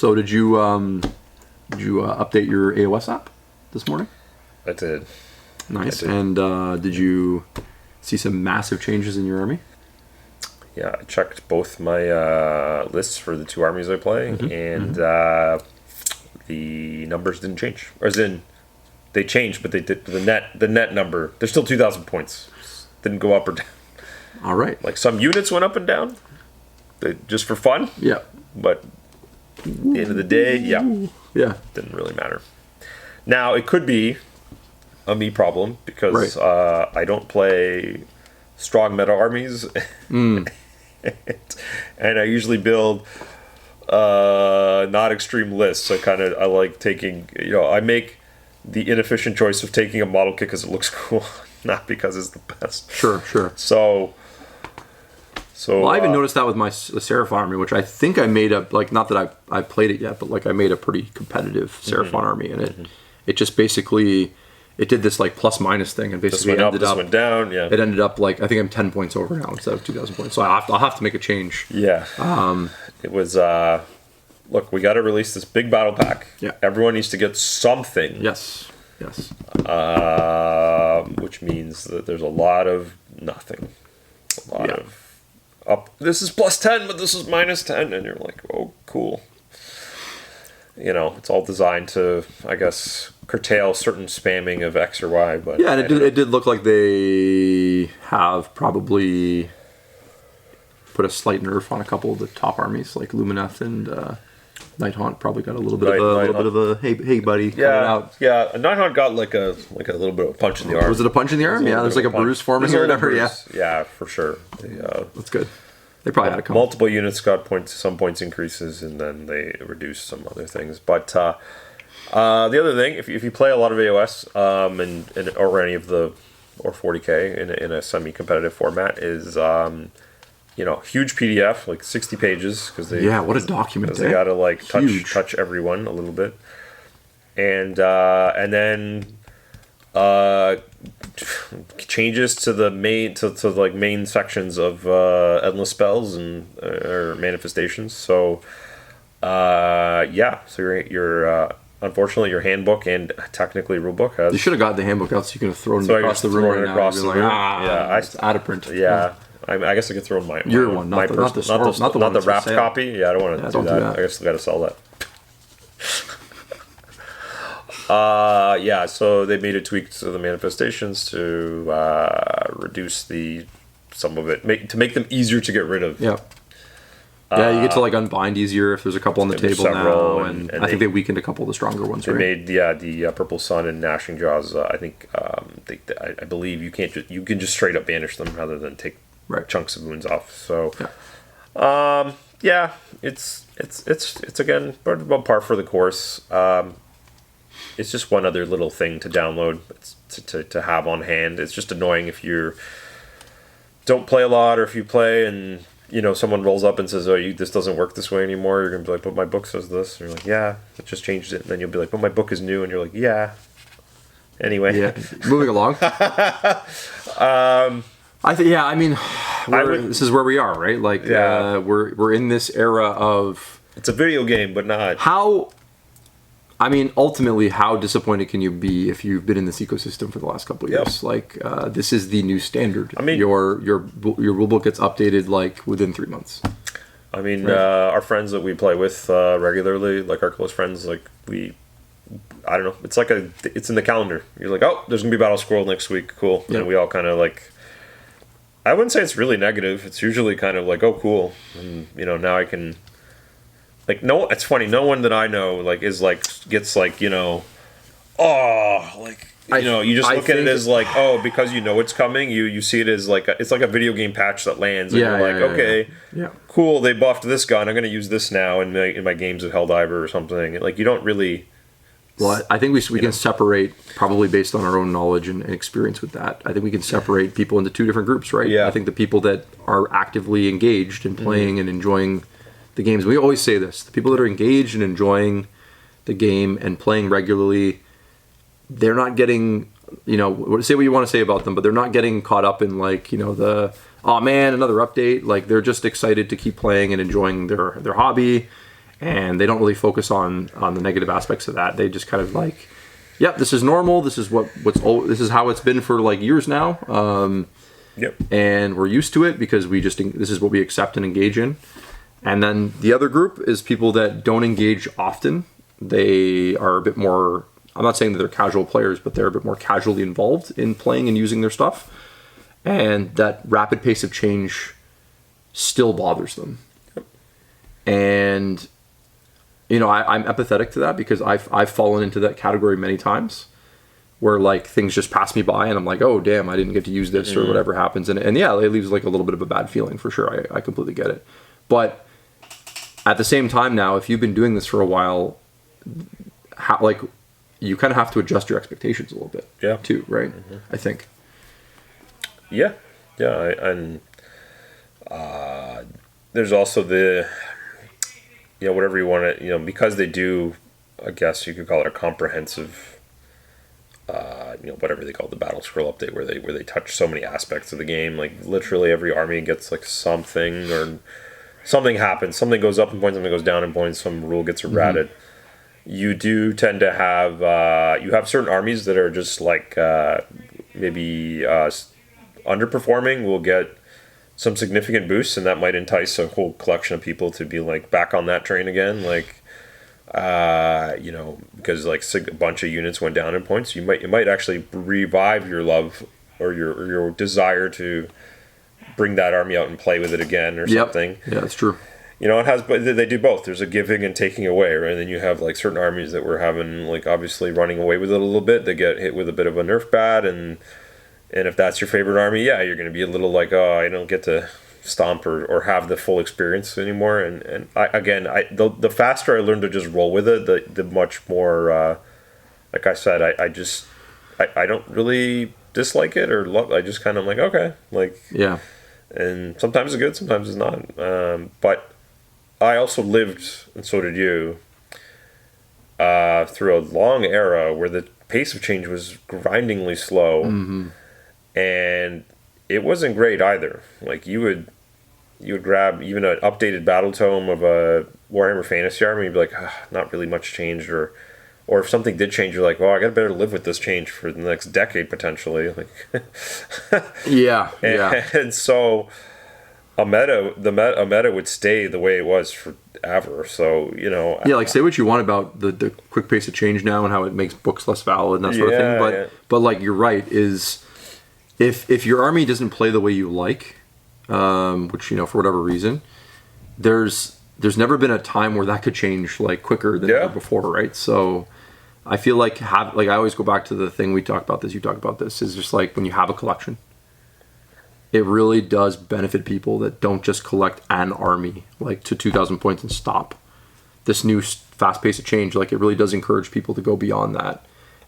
So did you update your AOS app this morning? I did. Nice. And did you see some massive changes in your army? Yeah, I checked both my lists for the 2 armies I play, and the numbers didn't change. Or as in, they changed, but they did the net number. There's still 2,000 points. Didn't go up or down. All right. Like some units went up and down, just for fun. Yeah. But at the end of the day, didn't really matter. Now it could be a me problem because I don't play strong meta armies, and I usually build not extreme lists. I like taking, I make the inefficient choice of taking a model kit because it looks cool, not because it's the best. Sure. So well, I even noticed that with my Seraphon army, which I think I made not that I played it yet, but I made a pretty competitive Seraphon army, and it just basically, it did this plus minus thing, and basically this went down. Yeah, it ended up I think I'm 10 points over now instead of 2,000 points. So I'll have to make a change. Yeah. It was look, we got to release this big battle pack. Yeah. Everyone needs to get something. Yes. Which means that there's a lot of nothing. A lot of up. This is +10, but this is -10, and you're like, oh, cool. It's all designed to, I guess, curtail certain spamming of X or Y. But yeah, and it did look like they have probably put a slight nerf on a couple of the top armies, like Lumineth and Nighthaunt. Probably got a little bit of a hey buddy. Yeah, Nighthaunt got like a little bit of a punch in the arm. Was it a punch in the arm? Yeah, there's like a bruise forming or whatever. Yeah, for sure. That's good. They probably had a couple. Multiple units got some points increases, and then they reduced some other things. But the other thing, if you play a lot of AOS or any of the 40K in a semi-competitive format, is huge PDF, like 60 pages, because what a document. They got to touch everyone a little bit, and then changes to the main main sections of endless spells and or manifestations. So your unfortunately your handbook and technically rulebook has. You should have got the handbook out so you could have thrown it across the room right now. Across the room. It's out of print. Yeah. I guess I could throw in my one, not the wrapped copy. Yeah, I don't want to do that. I guess I got to sell that. So they made a tweak to the manifestations to reduce some of it, to make them easier to get rid of. Yeah. You get to unbind easier if there's a couple on the table now, and I think they weakened a couple of the stronger ones. They made the Purple Sun and Gnashing Jaws. I think I believe you can just straight up banish them rather than take chunks of wounds off. So it's again about par for the course. It's just one other little thing to download to have on hand. It's just annoying if you don't play a lot, or if you play and someone rolls up and says, "Oh, this doesn't work this way anymore." You're gonna be like, "But my book says this." And you're like, "Yeah, it just changed it." And then you'll be like, "But my book is new." And you're like, "Yeah." Anyway, moving along. This is where we are, right? We're in this era of. It's a video game, but not ultimately, how disappointed can you be if you've been in this ecosystem for the last couple of years? This is the new standard. Your rulebook gets updated within 3 months. Our friends that we play with regularly, our close friends, I don't know. It's in the calendar. You're like, oh, there's gonna be Battle Scroll next week. Cool. Yep. And we all kind of I wouldn't say it's really negative. It's usually kind of oh, cool. And now I can. No, it's funny. No one that I know gets you just look at it as because it's coming. You see it as it's like a video game patch that lands. And you're cool. They buffed this gun. I'm going to use this now in my games of Helldiver or something. You don't really. Well, I think we can separate, probably based on our own knowledge and experience with that. I think we can separate people into two different groups, right? Yeah. I think the people that are actively engaged in playing and enjoying the games. We always say this. The people that are engaged and enjoying the game and playing regularly, they're not getting, say what you want to say about them, but they're not getting caught up in the, oh man, another update. They're just excited to keep playing and enjoying their hobby. and they don't really focus on the negative aspects of that. They just kind of like, yep, this is normal. This is this is how it's been for like years now. Yep. And we're used to it because this is what we accept and engage in. And then the other group is people that don't engage often. They are a bit more, I'm not saying that they're casual players, but they're a bit more casually involved in playing and using their stuff. And that rapid pace of change still bothers them. Yep. And, I'm empathetic to that because I've fallen into that category many times where like things just pass me by and I'm like, oh, damn, I didn't get to use this or whatever happens. And yeah, it leaves like a little bit of a bad feeling for sure. I completely get it. But at the same time now, if you've been doing this for a while, you kind of have to adjust your expectations a little bit too, right? Mm-hmm. I think. Yeah. And there's also the, whatever you want to, because they do, I guess you could call it a comprehensive, whatever they call it, the battle scroll update, where they touch so many aspects of the game. Like literally every army gets like something, or something happens, something goes up in points, something goes down in points, some rule gets errated. Mm-hmm. You do tend to have you have certain armies that are just like maybe underperforming will get some significant boosts, and that might entice a whole collection of people to be like back on that train again, like because like a bunch of units went down in points. You might actually revive your love or your desire to bring that army out and play with it again or something. Yeah, that's true. It has, but they do both. There's a giving and taking away, right? And then you have like certain armies that were having like obviously running away with it a little bit. They get hit with a bit of a nerf bat, and if that's your favorite army, yeah, you're going to be a little like, oh, I don't get to stomp or have the full experience anymore. And the faster I learn to just roll with it, the much more, like I said, I don't really dislike it or love. I just kind of like, okay, like, yeah. And sometimes it's good, sometimes it's not. But I also lived, and so did you, through a long era where the pace of change was grindingly slow. Mm-hmm. And it wasn't great either. Like you would grab even an updated battle tome of a Warhammer Fantasy army, and you'd be like, not really much changed, or if something did change, you're like, well, I got to better live with this change for the next decade potentially. Like, and so a meta would stay the way it was forever. So like say what you want about the quick pace of change now and how it makes books less valid and that sort of thing. But like you're right is. If your army doesn't play the way you like, which for whatever reason, there's never been a time where that could change like quicker than ever before, right? So I feel like I always go back to the thing we talk about this, you talk about this, is just like when you have a collection, it really does benefit people that don't just collect an army like to 2,000 points and stop. This new fast pace of change, like it really does encourage people to go beyond that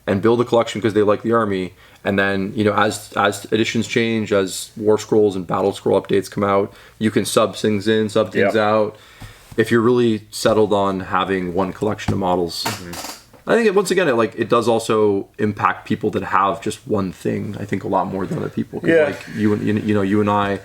and build a collection because they like the army. And then, as editions change, as War Scrolls and Battle Scroll updates come out, you can sub things in, sub things out. If you're really settled on having one collection of models, I think once again, it does also impact people that have just one thing. I think a lot more than other people. Like you and I,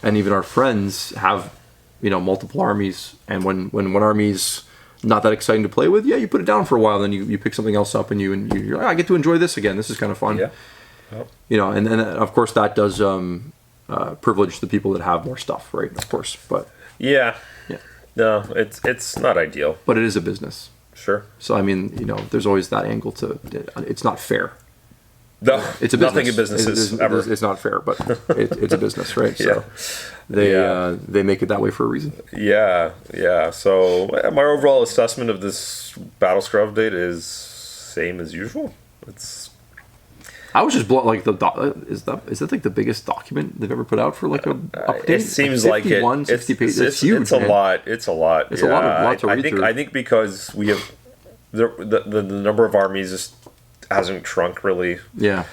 and even our friends have, multiple armies. And when one army's not that exciting to play with, you put it down for a while, then you pick something else up, and you're like, I get to enjoy this again. This is kind of fun. Yeah. Yep. And of course that does privilege the people that have more stuff, right? Of course, but no, it's not ideal, but it is a business. Sure. So I mean, there's always that angle to it's not fair. No, it's a business. Nothing in business is ever. It's not fair, but it's a business, right? So they make it that way for a reason. Yeah. So my overall assessment of this Battle Scrub update is same as usual. I was just blown. Like is that like the biggest document they've ever put out for like a update? It seems like 60 pages. It's huge. It's a lot. It's a lot. It's a lot to read through. I think because we have the number of armies just hasn't shrunk really. Yeah.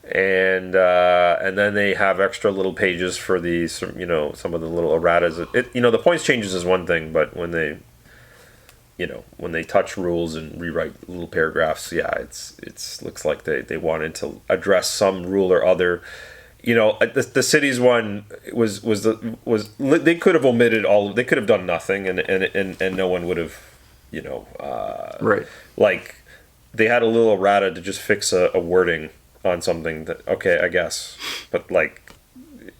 And then they have extra little pages for some of the little erratas. The points changes is one thing, but when they touch rules and rewrite little paragraphs, it's looks like they wanted to address some rule or other the cities one was they could have omitted they could have done nothing, and no one would have, Right. like they had a little errata to just fix a wording on something that, okay, I guess, but like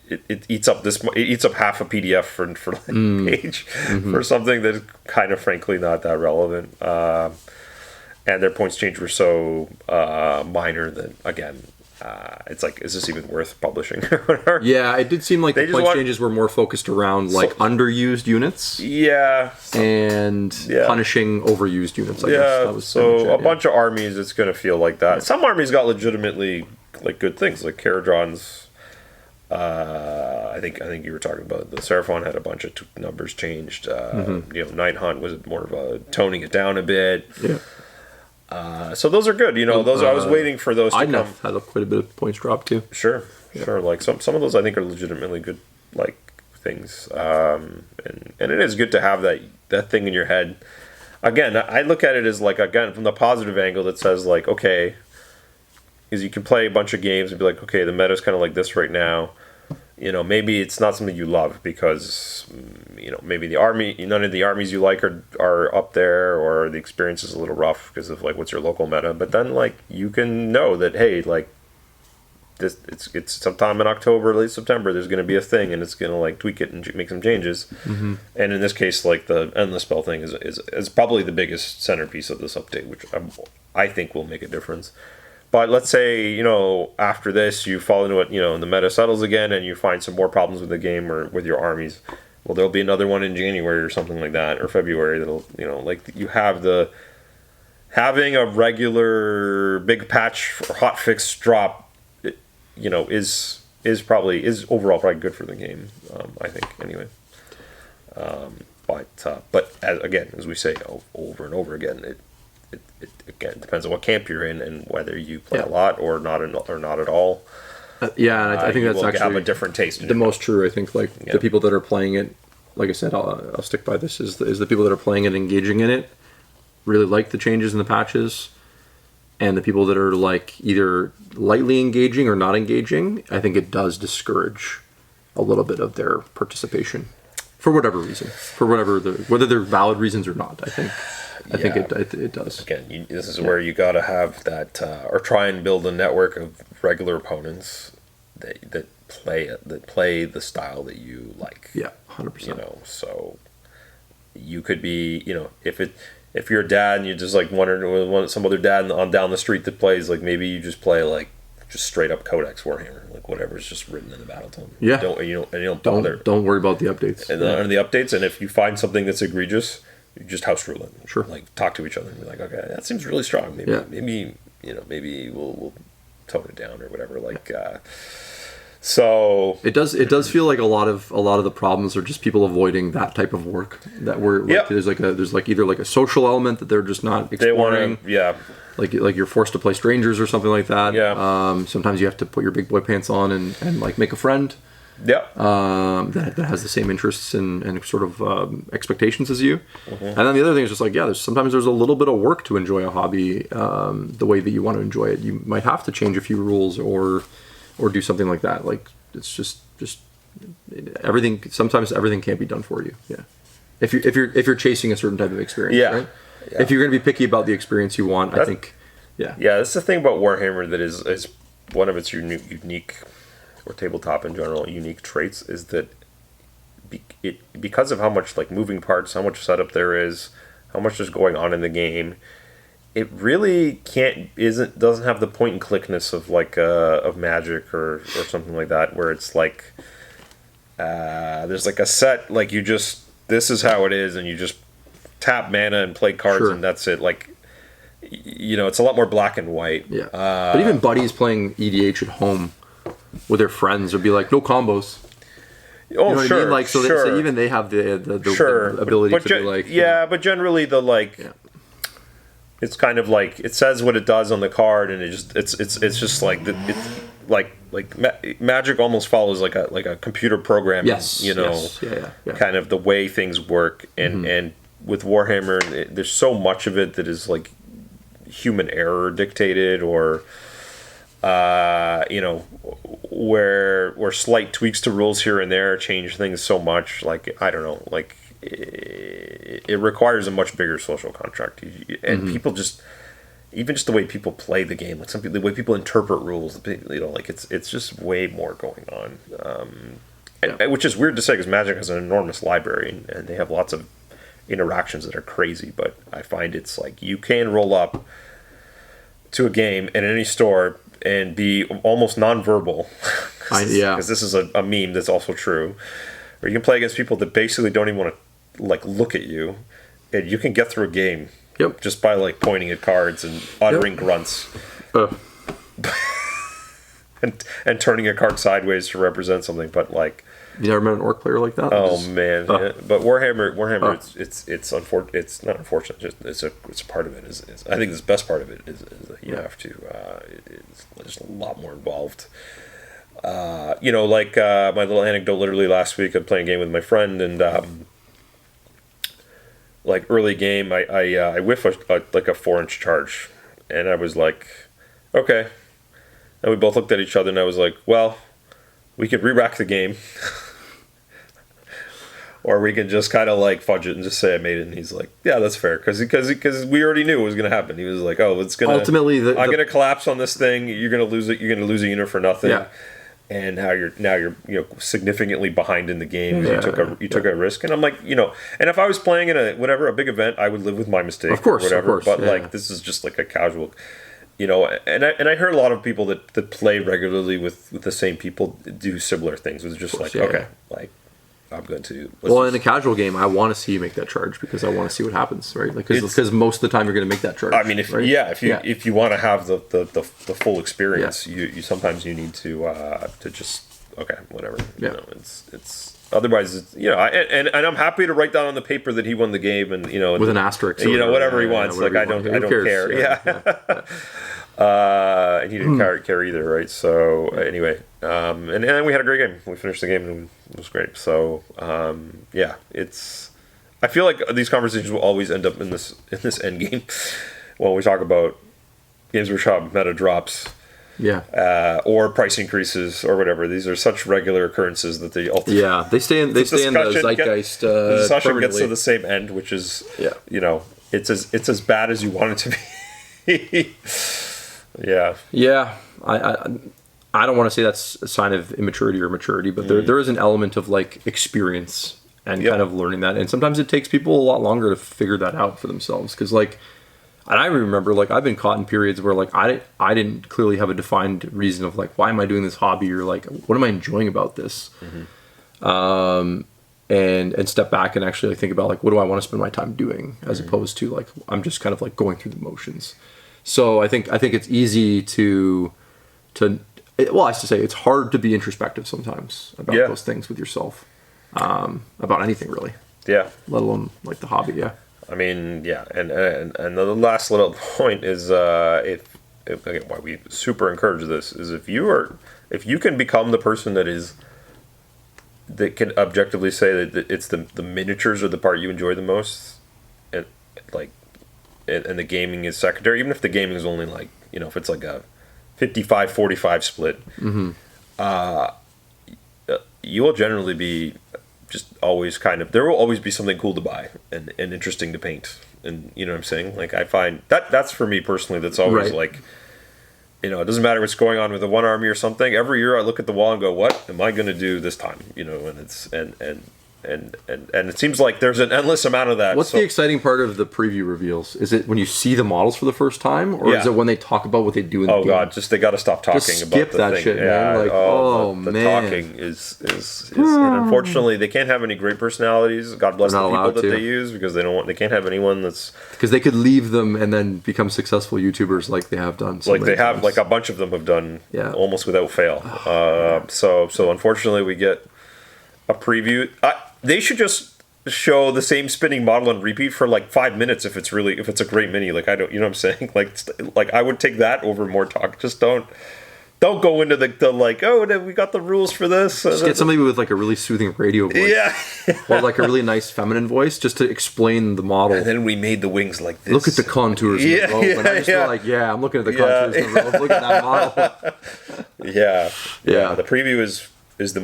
it eats up half a PDF for like page for something that's kind of frankly not that relevant, and their points change were so minor that again. It's like, is this even worth publishing? Yeah, it did seem like the point changes were more focused around like underused units. Yeah. And punishing overused units, I guess. That was so a bunch of armies, it's going to feel like that. Yeah. Some armies got legitimately like good things, like Caradron's. I think you were talking about the Seraphon had a bunch of numbers changed. Night Hunt was more of a toning it down a bit. Yeah. So those are good, those I was waiting for those to come. Had quite a bit of points drop too. Sure. Like some of those I think are legitimately good, like things. And it is good to have that thing in your head. Again, I look at it as like, again, from the positive angle that says like, okay, is you can play a bunch of games and be like, okay, the meta's kind of like this right now. Maybe it's not something you love because, maybe none of the armies you like are up there, or the experience is a little rough because of like what's your local meta. But then like you can know that, hey, like this, it's sometime in October, late September, there's going to be a thing, and it's going to like tweak it and make some changes. And in this case, like the endless spell thing is probably the biggest centerpiece of this update, which I think will make a difference. But let's say, after this, you fall into it, and the meta settles again, and you find some more problems with the game or with your armies. Well, there'll be another one in January or something like that, or February. That'll, like you have having a regular big patch or hot fix drop, is overall probably good for the game. I think anyway. But as we say over and over again, it again depends on what camp you're in and whether you play a lot or not at all. And I think that's actually have a different taste. The most true. I think like the people that are playing it, like I said, I'll stick by this. Is the people that are playing it, engaging in it, really like the changes in the patches, and the people that are like either lightly engaging or not engaging, I think it does discourage a little bit of their participation for whatever reason, whether they're valid reasons or not. I think it does. Again, this is where you got to have that, or try and build a network of regular opponents that play the style that you like. Yeah, 100%. So you could be, if you're a dad and you just like wondering some other dad on down the street that plays, like maybe you just play like just straight up Codex Warhammer, like whatever's just written in the battle tome. Yeah. You don't bother. Don't worry about the updates. And the updates, and if you find something that's egregious, you just house rule it. Sure. Like talk to each other and be like, okay, that seems really strong. Maybe we'll tone it down or whatever. Like, so it does feel like a lot of the problems are just people avoiding that type of work. That there's either like a social element that they're just not exploring. Like you're forced to play strangers or something like that. Yeah. Sometimes you have to put your big boy pants on and like make a friend. Yeah. That has the same interests and sort of expectations as you. And then the other thing is just like, sometimes there's a little bit of work to enjoy a hobby the way that you want to enjoy it. You might have to change a few rules or do something like that. Like it's just everything. Sometimes everything can't be done for you. Yeah. If you're chasing a certain type of experience. Yeah. Right? Yeah. If you're going to be picky about the experience you want, I think. Yeah. Yeah. That's the thing about Warhammer that is one of its unique, or tabletop in general, unique traits is that because of how much like moving parts, how much setup there is, how much is going on in the game, it really doesn't have the point and clickness of like of Magic or something like that, where it's like there's like a set, like this is how it is, and you just tap mana and play cards, and that's it. Like, it's a lot more black and white. Yeah. But even buddies playing EDH at home with their friends would be like, no combos. Oh, you know what I mean? Like, so even they have the ability to be like... but generally it's kind of like, it says what it does on the card, and it's just like, it's like Magic almost follows like a computer program. Yes. Yeah. Kind of the way things work. And with Warhammer, there's so much of it that is like human error dictated, or where slight tweaks to rules here and there change things so much. Like, I don't know, like it requires a much bigger social contract, and people just, even just the way people play the game, like the way people interpret rules, like it's just way more going on. Which is weird to say because Magic has an enormous library and they have lots of interactions that are crazy. But I find it's like you can roll up to a game in any store and be almost nonverbal. Because this is a meme that's also true. Or you can play against people that basically don't even want to like look at you, and you can get through a game just by like pointing at cards and uttering grunts. And turning a card sideways to represent something, but like you never met an orc player like that? Oh man! Yeah. But Warhammer, it's unfortunate. It's not unfortunate. Just it's a part of it. Is I think the best part of it is that you have to. It's just a lot more involved. My little anecdote. Literally last week, I'm playing a game with my friend, and like early game, I whiff a 4-inch charge, and I was like, okay. And we both looked at each other, and I was like, well, we could re-rack the game. Or we can just kind of like fudge it and just say I made it. And he's like, yeah, that's fair. Because we already knew it was going to happen. He was like, oh, it's going to... Ultimately, I'm going to collapse on this thing. You're going to lose it. You're going to lose a unit for nothing. Yeah. And now you're significantly behind in the game. You took a risk. And I'm like, and if I was playing in a big event, I would live with my mistake. Of course, or whatever. Of course, but this is just like a casual... and I heard a lot of people that play regularly with the same people do similar things. It's just I'm going to. In a casual game, I want to see you make that charge because I want to see what happens, right? Like because most of the time you're going to make that charge. I mean, if you want to have the full experience, you sometimes you need to just whatever. Yeah. It's otherwise it's and I'm happy to write down on the paper that he won the game and with an asterisk, whatever he wants. Like I don't care. Yeah. And he didn't care either, right? So anyway, and then we had a great game. We finished the game and it was great. So it's. I feel like these conversations will always end up in this end game when we talk about Games Workshop meta drops, or price increases or whatever. These are such regular occurrences that they ultimately they stay in the zeitgeist. The discussion gets to the same end, which is it's as bad as you want it to be. I don't want to say that's a sign of immaturity or maturity, but there is an element of like experience and kind of learning that, and sometimes it takes people a lot longer to figure that out for themselves. Because and I remember I've been caught in periods where I didn't clearly have a defined reason of why am I doing this hobby, or what am I enjoying about this, and step back and actually think about what do I want to spend my time doing, as opposed to I'm just kind of going through the motions. So I think it's easy it's hard to be introspective sometimes about those things with yourself, about anything really. Yeah. Let alone the hobby. Yeah. I mean, and the last little point is why we super encourage this is if you can become the person that can objectively say that it's the miniatures are the part you enjoy the most, and and the gaming is secondary, even if the gaming is only if it's a 55-45 split, you will generally be just always there will always be something cool to buy and interesting to paint, and you know what I'm saying? I find that's for me personally, that's always it doesn't matter what's going on with the one army or something. Every year I look at the wall and go, what am I going to do this time? And it's and it seems like there's an endless amount of that. What's the exciting part of the preview reveals? Is it when you see the models for the first time, or is it when they talk about what they do in the game? Oh god, they got to stop talking about the that thing. Shit, man. The talking is and unfortunately they can't have any great personalities. God bless the people that they use, because they can't have anyone that's, because they could leave them and then become successful YouTubers like they have done. A bunch of them have done almost without fail. So unfortunately we get a preview. They should just show the same spinning model and repeat for 5 minutes if it's a great mini. I don't, you know what I'm saying? I would take that over more talk. Just don't don't go into the like, oh, we got the rules for this. Just get somebody with like a really soothing radio voice. Yeah. Or like a really nice feminine voice just to explain the model. And then we made the wings like this. Look at the contours in the rope. And I just feel like, I'm looking at the contours in the rope. Look at that model. Yeah. Yeah. The preview is the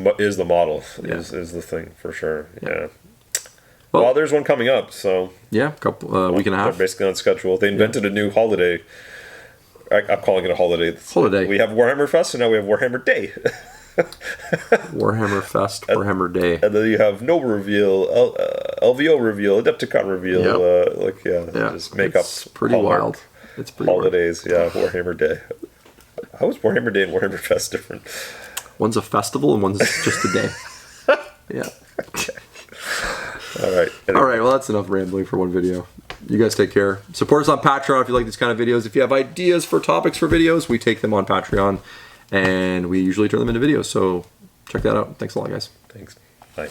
model, is the thing for sure. Yeah. Well, there's one coming up, so yeah, week and a half. They're basically on schedule. They invented a new holiday. I'm calling it a holiday. Holiday. We have Warhammer Fest, and now we have Warhammer Day. Warhammer Fest, Warhammer Day. And then you have Noble reveal, LVO reveal, Adepticon reveal. Just make it's up. Pretty wild. It's pretty holidays. Wild. Yeah, Warhammer Day. How is Warhammer Day and Warhammer Fest different? One's a festival and one's just a day. Yeah. Okay. All right. All right. Well, that's enough rambling for one video. You guys take care. Support us on Patreon if you like these kind of videos. If you have ideas for topics for videos, we take them on Patreon, and we usually turn them into videos. So check that out. Thanks a lot, guys. Thanks. Bye.